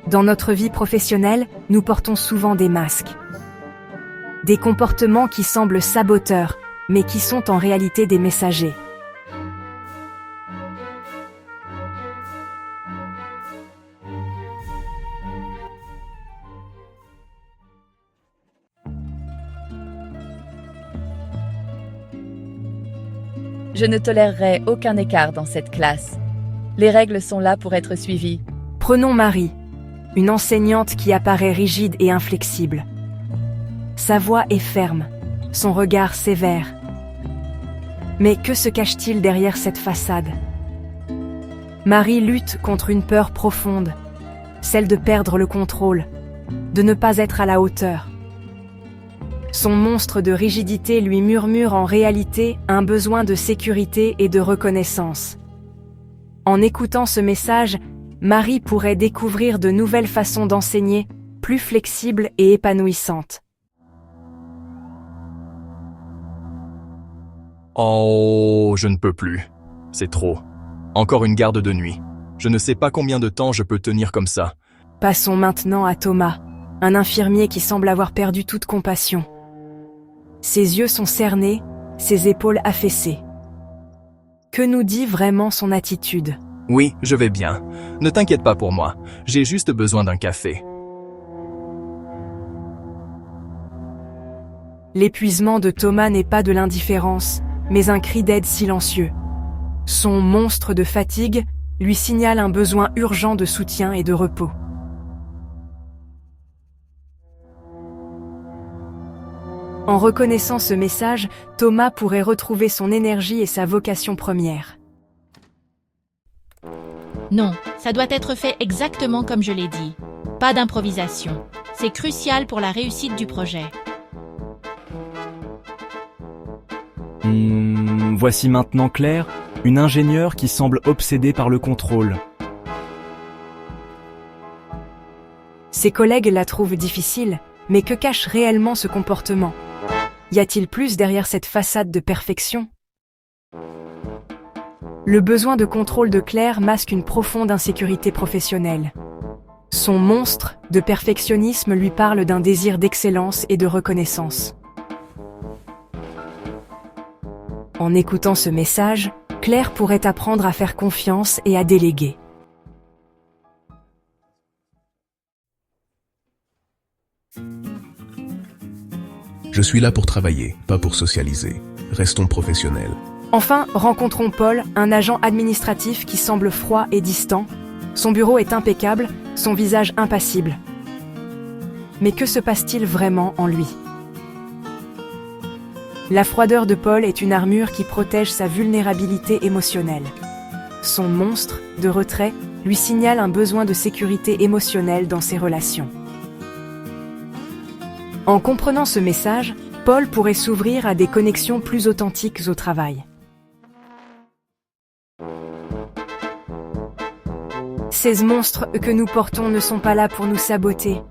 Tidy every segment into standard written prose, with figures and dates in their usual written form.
Dans notre vie professionnelle, nous portons souvent des masques. Des comportements qui semblent saboteurs, mais qui sont en réalité des messagers. Je ne tolérerai aucun écart dans cette classe. Les règles sont là pour être suivies. Prenons Marie, une enseignante qui apparaît rigide et inflexible. Sa voix est ferme, son regard sévère. Mais que se cache-t-il derrière cette façade? Marie lutte contre une peur profonde, celle de perdre le contrôle, de ne pas être à la hauteur. Son monstre de rigidité lui murmure en réalité un besoin de sécurité et de reconnaissance. En écoutant ce message, Marie pourrait découvrir de nouvelles façons d'enseigner, plus flexibles et épanouissantes. Oh, je ne peux plus. C'est trop. Encore une garde de nuit. Je ne sais pas combien de temps je peux tenir comme ça. Passons maintenant à Thomas, un infirmier qui semble avoir perdu toute compassion. Ses yeux sont cernés, ses épaules affaissées. Que nous dit vraiment son attitude? Oui, je vais bien. Ne t'inquiète pas pour moi. J'ai juste besoin d'un café. L'épuisement de Thomas n'est pas de l'indifférence, mais un cri d'aide silencieux. Son monstre de fatigue lui signale un besoin urgent de soutien et de repos. En reconnaissant ce message, Thomas pourrait retrouver son énergie et sa vocation première. Non, ça doit être fait exactement comme je l'ai dit. Pas d'improvisation. C'est crucial pour la réussite du projet. Voici maintenant Claire, une ingénieure qui semble obsédée par le contrôle. Ses collègues la trouvent difficile, mais que cache réellement ce comportement? Y a-t-il plus derrière cette façade de perfection? Le besoin de contrôle de Claire masque une profonde insécurité professionnelle. Son monstre de perfectionnisme lui parle d'un désir d'excellence et de reconnaissance. En écoutant ce message, Claire pourrait apprendre à faire confiance et à déléguer. Je suis là pour travailler, pas pour socialiser. Restons professionnels. Enfin, rencontrons Paul, un agent administratif qui semble froid et distant. Son bureau est impeccable, son visage impassible. Mais que se passe-t-il vraiment en lui? La froideur de Paul est une armure qui protège sa vulnérabilité émotionnelle. Son monstre de retrait lui signale un besoin de sécurité émotionnelle dans ses relations. En comprenant ce message, Paul pourrait s'ouvrir à des connexions plus authentiques au travail. Ces monstres que nous portons ne sont pas là pour nous saboter.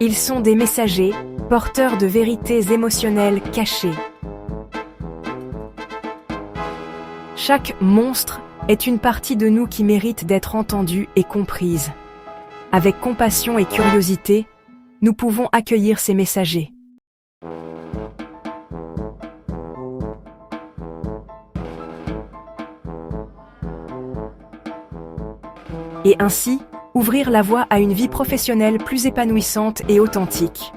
Ils sont des messagers, porteurs de vérités émotionnelles cachées. Chaque monstre est une partie de nous qui mérite d'être entendue et comprise. Avec compassion et curiosité, nous pouvons accueillir ces messagers. Et ainsi, ouvrir la voie à une vie professionnelle plus épanouissante et authentique.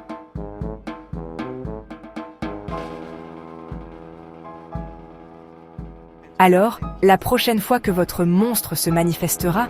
Alors, la prochaine fois que votre monstre se manifestera,